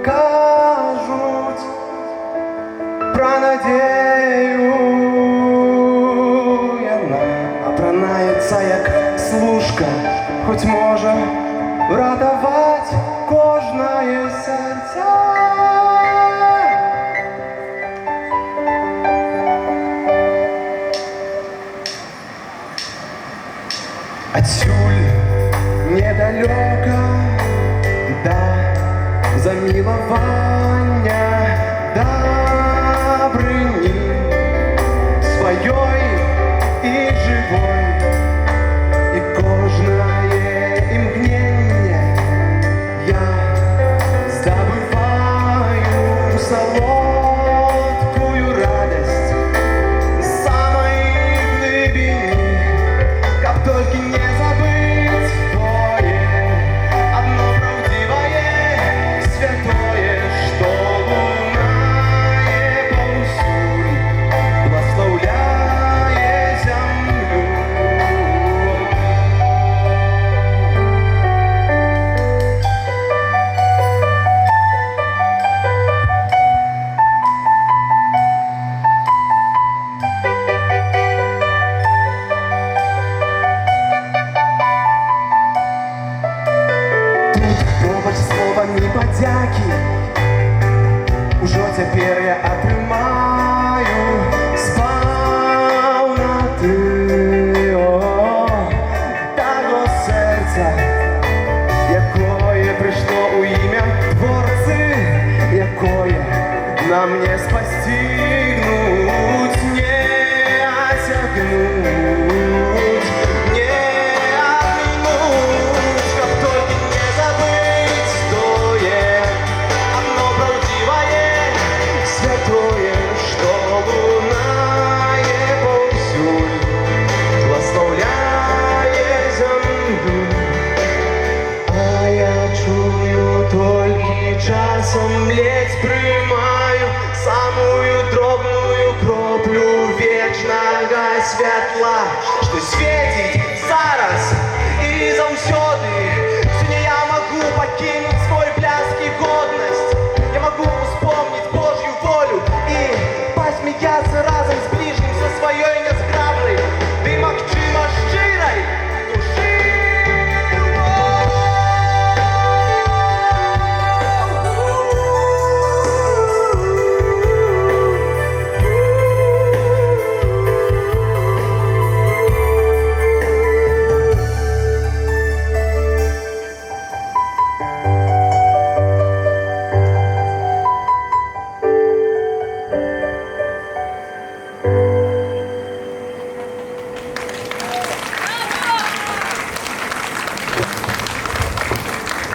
кажуть про надію, яна опранається, як служка, хоч може врятувати кожне серце. Отсюль недалеко до замилования добрыни своей и живой, и кожное мгновение я забываю солодкую радость самой глубины, как только не забыть тое, одно правдивое, святое, что лунае повсюль, благословляє землю. Побач словами подяки ужо цяпер я атрымаю спаўнаты таго сэрца, якое прыйшло ў імя Творцы, якое нам не спасцігнуць, не асягнуць, не абмінуць, каб толькі не забыть тое, одно правдивое, святое, что лунае повсюль, благословляє землю. А я чую толькі часом ледь прымаю самую дробную кроплю вечнага святла, што свеціць зараз і заўсёды.